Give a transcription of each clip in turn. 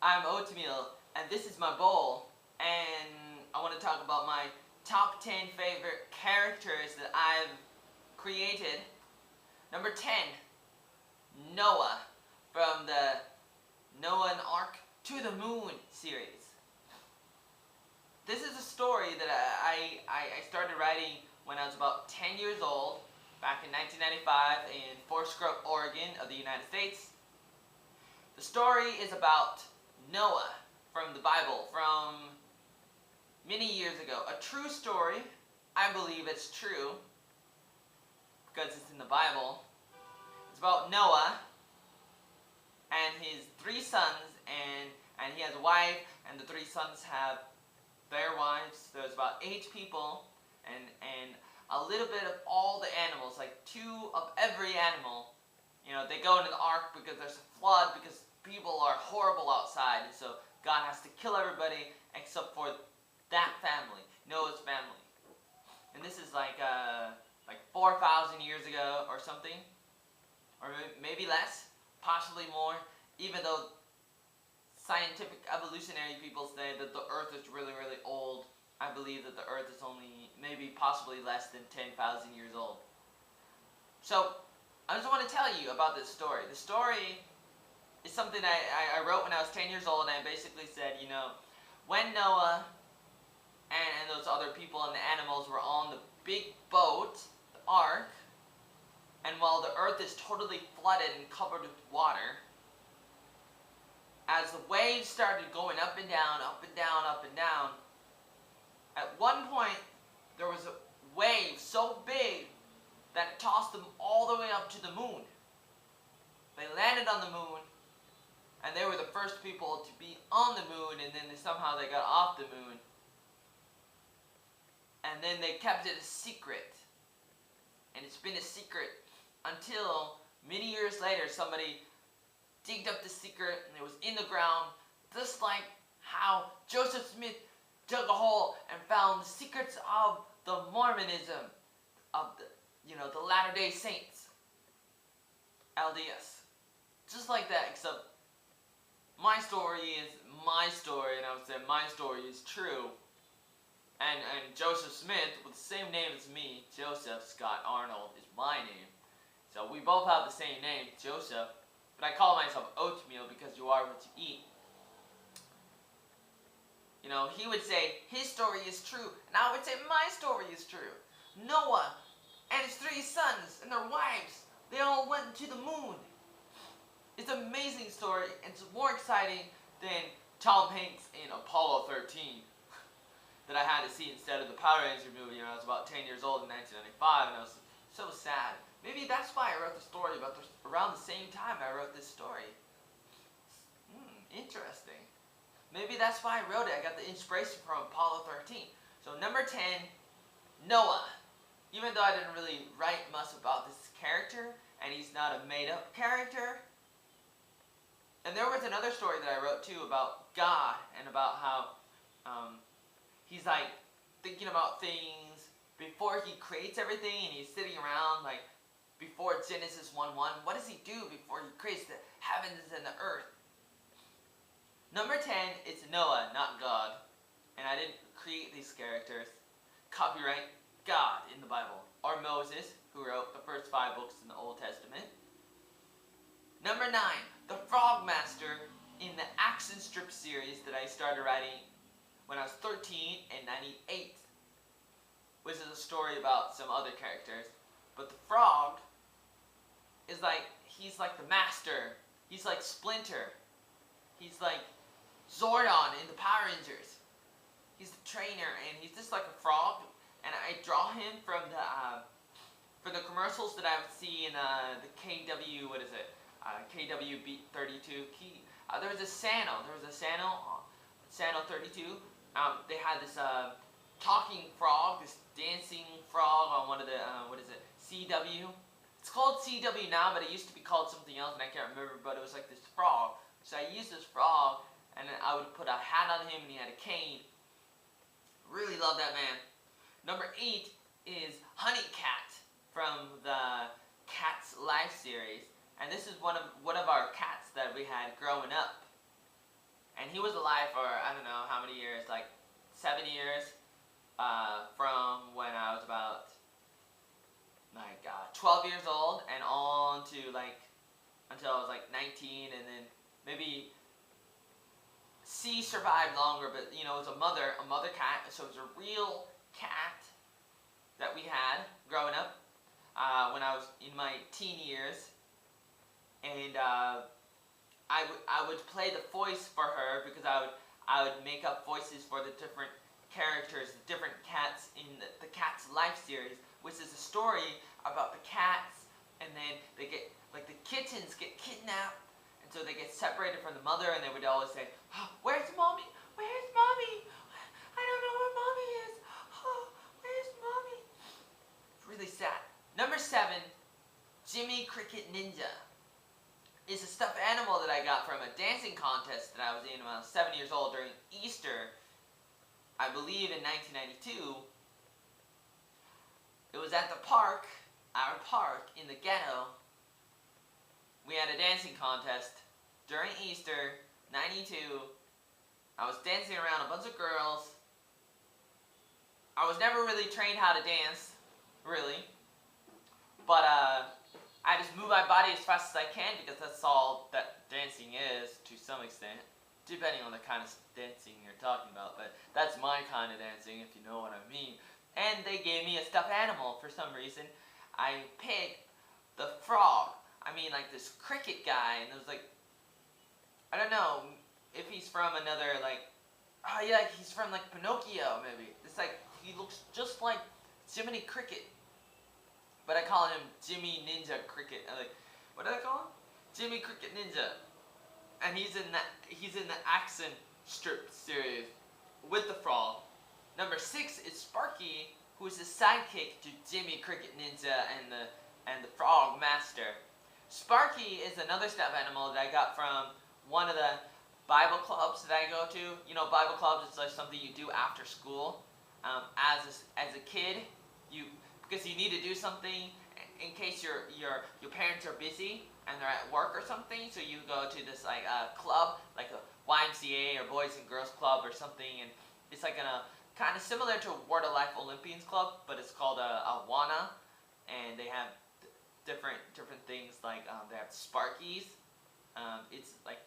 I'm Oatmeal, and this is my bowl, and I want to talk about my top 10 favorite characters that I've created. Number 10, Noah, from the Noah and Ark to the Moon series. This is a story that I started writing when I was about 10 years old, back in 1995 in Forest Grove, Oregon of the United States. The story is about Noah from the Bible, from many years ago. A true story. I believe it's true because it's in the Bible. It's about Noah and his 3 sons, and he has a wife, and the 3 sons have their wives. There's about 8 people, and a little bit of all the animals, like 2 of every animal. You know, they go into the ark because there's a flood, because people are horrible outside, and so God has to kill everybody except for that family, Noah's family. And this is like 4,000 years ago or something, or maybe less, possibly more, even though scientific evolutionary people say that the earth is really, really old. I believe that the earth is only maybe possibly less than 10,000 years old. So I just want to tell you about this story. The story is something I wrote when I was 10 years old, and I basically said, you know, when Noah and those other people and the animals were on the big boat, the ark, and while the earth is totally flooded and covered with water, as the waves started going up and down, up and down, up and down, at one point there was a wave so big that it tossed them all the way up to the moon. They landed on the moon, and they were the first people to be on the moon, and then somehow they got off the moon. And then they kept it a secret. And it's been a secret until many years later somebody digged up the secret, and it was in the ground, just like how Joseph Smith dug a hole and found the secrets of the Mormonism, of the Latter-day Saints, LDS. Just like that, except my story is my story, and I would say my story is true. And Joseph Smith, with the same name as me, Joseph Scott Arnold, is my name. So we both have the same name, Joseph, but I call myself Oatmeal because you are what you eat. You know, he would say his story is true, and I would say my story is true. Noah and his 3 sons and their wives, they all went to the moon. It's an amazing story, and it's more exciting than Tom Hanks in Apollo 13 that I had to see instead of the Power Rangers movie when I was about 10 years old in 1995, and I was so sad. Maybe that's why I wrote the story about around the same time I wrote this story. Interesting. Maybe that's why I wrote it. I got the inspiration from Apollo 13. So number 10, Noah. Even though I didn't really write much about this character, and he's not a made-up character. And there was another story that I wrote too about God, and about how he's like thinking about things before he creates everything, and he's sitting around like before Genesis 1:1. What does he do before he creates the heavens and the earth? Number 10 is Noah, not God. And I didn't create these characters. Copyright God in the Bible. Or Moses, who wrote the first 5 books in the Old Testament. Number 9, the Frog Master in the action strip series that I started writing when I was 13 and 98. Which is a story about some other characters. But the frog is like, he's like the master. He's like Splinter. He's like Zordon in the Power Rangers. He's the trainer, and he's just like a frog. And I draw him from the commercials that I would see in the KW, what is it? KW Beat 32 Key. There was a Sano. Sano 32. They had this talking frog, this dancing frog on one of the what is it? CW. It's called CW now, but it used to be called something else, and I can't remember. But it was like this frog. So I used this frog, and then I would put a hat on him, and he had a cane. Really love that man. Number 8 is Honey Cat from the Cat's Life series, and this is one of our cats that we had growing up. And and he was alive for I don't know how many years, like 7 years, from when I was about like 12 years old and on to like until I was like 19, and then maybe C survived longer, but you know, it was a mother cat, so it was a real cat that we had growing up when I was in my teen years, and I would play the voice for her because I would make up voices for the different characters, the different cats in the Cat's Life series, which is a story about the cats, and then they get, like, the kittens get kidnapped, and so they get separated from the mother, and they would always say, oh, where's mommy? Where's mommy? I don't know where mommy is. Oh, where's mommy? It's really sad. Number 7, Jimmy Cricket Ninja. Is a stuffed animal that I got from a dancing contest that I was in when I was 7 years old during Easter, I believe in 1992. It was at the park, our park in the ghetto. We had a dancing contest during Easter, 92. I was dancing around a bunch of girls. I was never really trained how to dance, really. But I just move my body as fast as I can because that's all that dancing is to some extent. Depending on the kind of dancing you're talking about, but that's my kind of dancing, if you know what I mean. And they gave me a stuffed animal for some reason. I picked the frog. I mean, like this cricket guy, and it was like, I don't know if he's from another, like, oh yeah, he's from like Pinocchio maybe. It's like, he looks just like Jiminy Cricket. But I call him Jimmy Ninja Cricket. I'm like, what did I call him? Jimmy Cricket Ninja. And he's in the action strip series with the frog. Number 6 is Sparky, who is the sidekick to Jimmy Cricket Ninja and the Frog Master. Sparky is another stuffed animal that I got from one of the Bible clubs that I go to. You know, Bible clubs is like something you do after school. As a kid, because you need to do something in case your parents are busy and they're at work or something, so you go to this like club, like a YMCA or Boys and Girls Club or something, and it's like kind of similar to a Word of Life Olympians Club, but it's called a Awana, and they have different things like they have Sparkies. It's like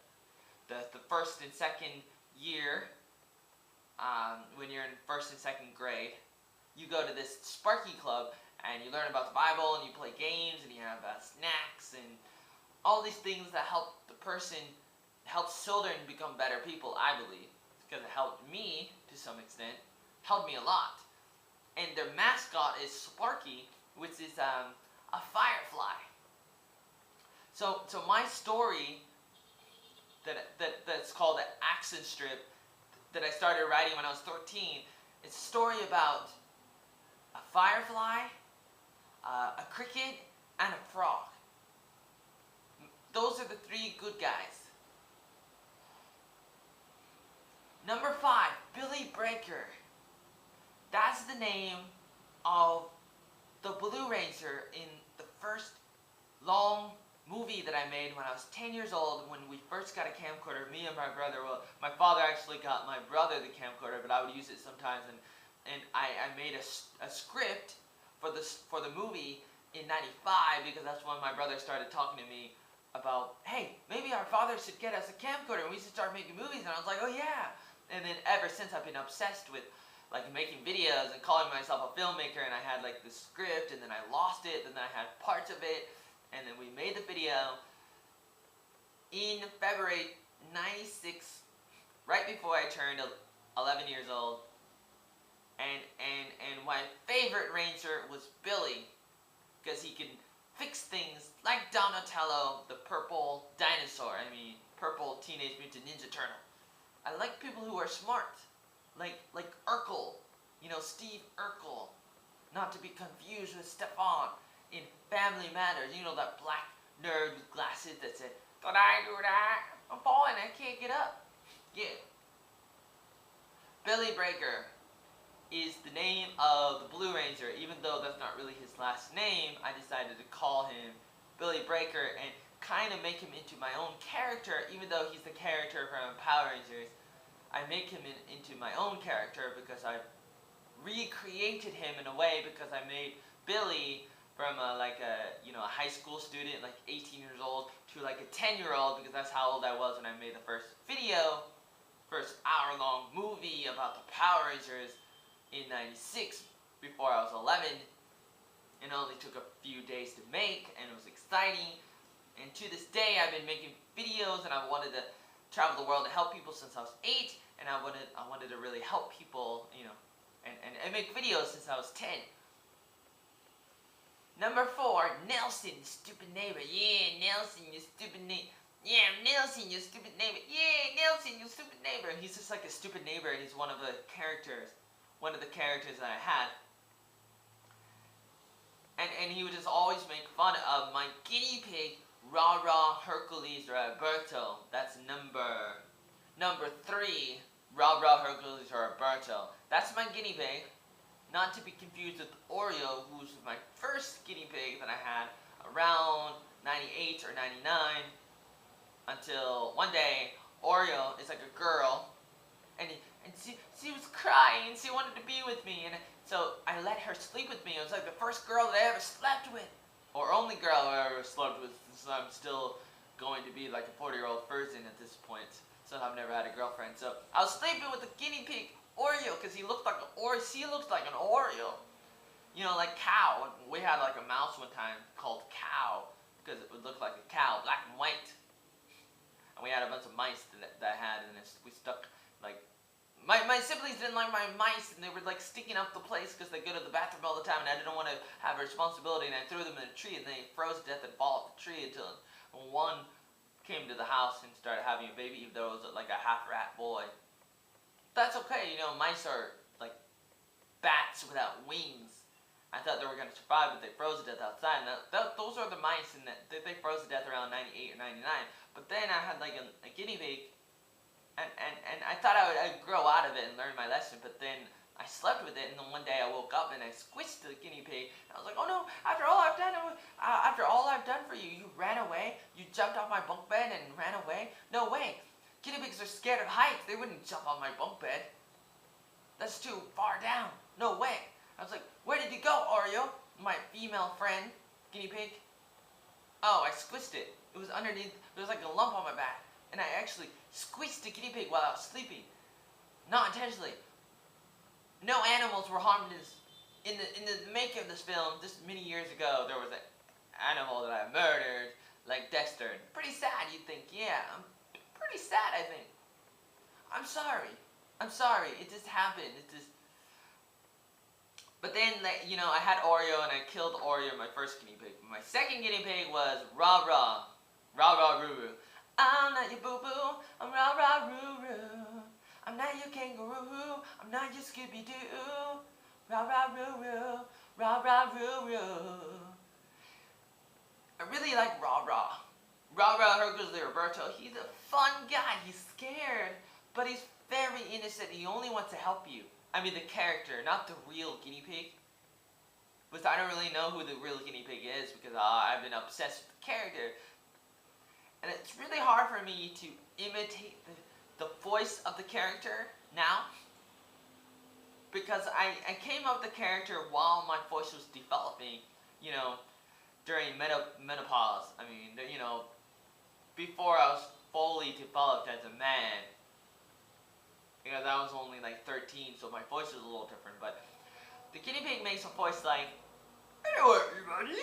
the first and second year when you're in first and second grade. You go to this Sparky Club and you learn about the Bible and you play games and you have snacks and all these things that help children become better people, I believe. Because it helped me to some extent, helped me a lot. And their mascot is Sparky, which is a firefly. So my story that's called the action strip that I started writing when I was 13, it's a story about a firefly, a cricket, and a frog. Those are the 3 good guys. Number 5, Billy Breaker. That's the name of the Blue Ranger in the first long movie that I made when I was 10 years old, when we first got a camcorder, me and my brother. Well, my father actually got my brother the camcorder, but I would use it sometimes, and I made a script for the movie in 95, because that's when my brother started talking to me about, hey, maybe our father should get us a camcorder and we should start making movies. And I was like, oh yeah. And then ever since I've been obsessed with like making videos and calling myself a filmmaker, and I had like the script and then I lost it and then I had parts of it, and then we made the video in February 96, right before I turned 11 years old. And my favorite ranger was Billy, because he could fix things like Donatello, the purple dinosaur, purple Teenage Mutant Ninja Turtle. I like people who are smart, like Urkel, Steve Urkel, not to be confused with Stefan in Family Matters, that black nerd with glasses that said, "Did I do that? I'm falling, I can't get up." Yeah. Billy Breaker is the name of the Blue Ranger. Even though that's not really his last name, I decided to call him Billy Breaker, and kind of make him into my own character, even though he's the character from Power Rangers. I make him into my own character because I recreated him in a way, because I made Billy from a high school student, like 18 years old, to like a 10-year-old, because that's how old I was when I made the first video, first hour-long movie about the Power Rangers in '96, before I was 11. It only took a few days to make, and it was exciting. And to this day, I've been making videos, and I wanted to travel the world to help people since I was 8, and I wanted to really help people, and make videos since I was 10. Number 4, Nelson, stupid neighbor. Yeah, Nelson, you stupid neighbor. Yeah, Nelson, you stupid neighbor. Yeah, Nelson, you stupid neighbor. And he's just like a stupid neighbor, and he's one of the characters that I had. And he would just always make fun of my guinea pig, Rah-Rah Hercules Roberto. That's number 3, Rah-Rah Hercules Roberto. That's my guinea pig. Not to be confused with Oreo, who was my first guinea pig that I had around 98 or 99. Until one day, Oreo is like a girl, and she was crying, and she wanted to be with me, and so I let her sleep with me. It was like the first girl that I ever slept with, or only girl I ever slept with, so I'm still going to be like a 40-year-old person at this point, so I've never had a girlfriend. So I was sleeping with the guinea pig Oreo, because he looked like an Oreo. She looked like an Oreo, like Cow. We had like a mouse one time called Cow, because it would look like a cow, black and white. And we had a bunch of mice that I had, and we stuck like my siblings didn't like my mice, and they were like sticking up the place because they go to the bathroom all the time, and I didn't want to have a responsibility, and I threw them in a tree, and they froze to death and fall off the tree until one came to the house and started having a baby, even though it was like a half rat boy. That's okay, mice are like bats without wings. I thought they were going to survive, but they froze to death outside. And those are the mice, and they froze to death around 98 or 99. But then I had like a guinea pig, and I thought I'd grow out of it and learn my lesson, but then I slept with it, and then one day I woke up and I squished the guinea pig, and I was like, oh no, after all I've done for you, you ran away, you jumped off my bunk bed and ran away? No way. Guinea pigs are scared of heights. They wouldn't jump on my bunk bed. That's too far down. No way. I was like, where did you go, Oreo? My female friend, guinea pig. Oh, I squished it. It was underneath. There was like a lump on my back. And I actually squished the guinea pig while I was sleeping. Not intentionally. No animals were harmed in the making of this film. Just many years ago, there was an animal that I murdered, like Dexter. Pretty sad, you'd think. Yeah, I'm pretty sad, I think. I'm sorry. It just happened. But then, I had Oreo, and I killed Oreo, my first guinea pig. My second guinea pig was Rah-Rah. Rah-Rah Roo-Roo. I'm not your boo-boo. I'm Rah-Rah Roo-Roo. I'm not your kangaroo. I'm not your Scooby-Doo. Rah-Rah Roo-Roo. Rah-Rah Roo-Roo. I really like Rah-Rah. Rah-Rah Hercules Roberto. He's a fun guy. He's scared, but he's very innocent. He only wants to help you. I mean the character, not the real guinea pig. But I don't really know who the real guinea pig is, because I've been obsessed with the character. And it's really hard for me to imitate the voice of the character now. Because I came up with the character while my voice was developing, during menopause. I mean, before I was fully developed as a man. Because I was only like 13, so my voice was a little different. But the guinea pig makes a voice like, hello everybody,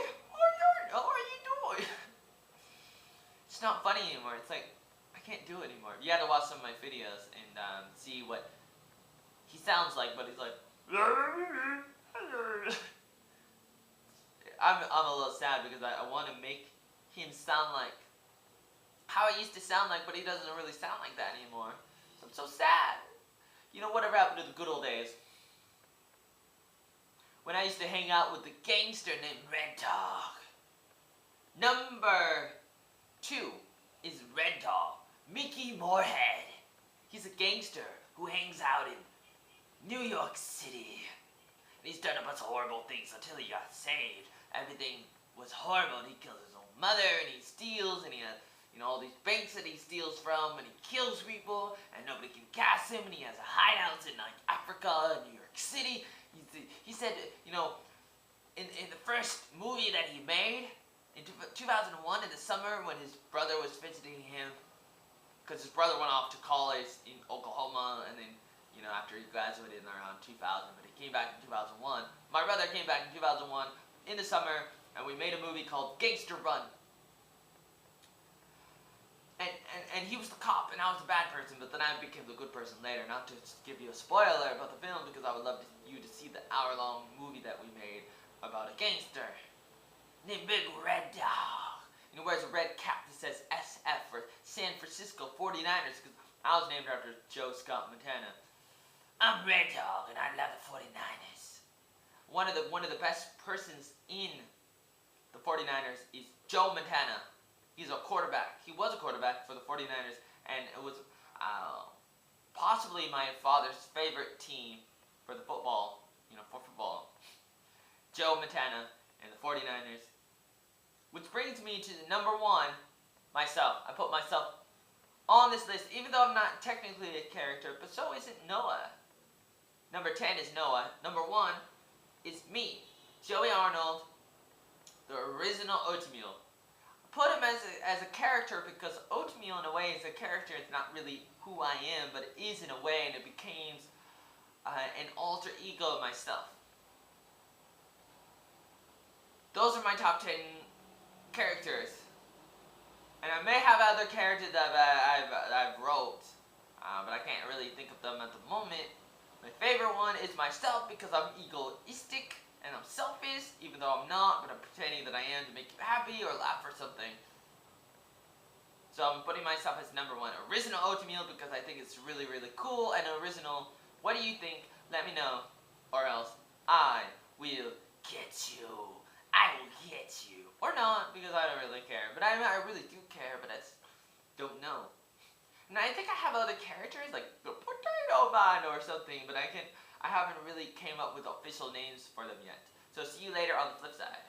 how are you doing? It's not funny anymore. It's like, I can't do it anymore. You have to watch some of my videos and see what he sounds like, but he's like, I'm a little sad because I want to make him sound like how I used to sound like, but he doesn't really sound like that anymore. So I'm so sad. Whatever happened to the good old days when I used to hang out with the gangster named Red Dog. Number 2 is Red Dog, Mickey Moorhead. He's a gangster who hangs out in New York City. And he's done a bunch of horrible things until he got saved. Everything was horrible and he killed his own mother, and he steals, and he has, you know, all these banks that he steals from, and he kills people, and nobody can catch him, and he has a hideout in like Africa, and New York City. He said, you know, in the first movie that he made, in 2001, in the summer, when his brother was visiting him, because his brother went off to college in Oklahoma, and then, you know, after he graduated in around 2000, but he came back in 2001. My brother came back in 2001 in the summer, and we made a movie called Gangster Run. And he was the cop, and I was the bad person, but then I became the good person later. Not to give you a spoiler about the film, because I would love you to see the hour-long movie that we made about a gangster named Big Red Dog. And he wears a red cap that says SF for San Francisco 49ers, because I was named after Joe Scott Montana. I'm Red Dog, and I love the 49ers. One of the best persons in the 49ers is Joe Montana. He's a quarterback. He was a quarterback for the 49ers, and it was possibly my father's favorite team for the football, you know, for football. Joe Montana and the 49ers. Which brings me to number 1, myself. I put myself on this list, even though I'm not technically a character, but so isn't Noah. Number 10 is Noah. Number 1 is me, Joey Arnold, the original Oatmeal. I put him as a character because Oatmeal, in a way, is a character. It's not really who I am, but it is in a way, and it became an alter ego of myself. Those are my top 10 characters. And I may have other characters that I've wrote, but I can't really think of them at the moment. My favorite one is myself because I'm egoistic and I'm selfish, even though I'm not, but I'm pretending that I am to make you happy or laugh or something. So I'm putting myself as number 1. Original Oatmeal because I think it's really, really cool and original. What do you think? Let me know, or else I will get you. I will get you. Or not, because I don't really care. But I really do care, but I just don't know. And I think I have other characters, like the Potato Man or something, but I haven't really came up with official names for them yet. So see you later on the flip side.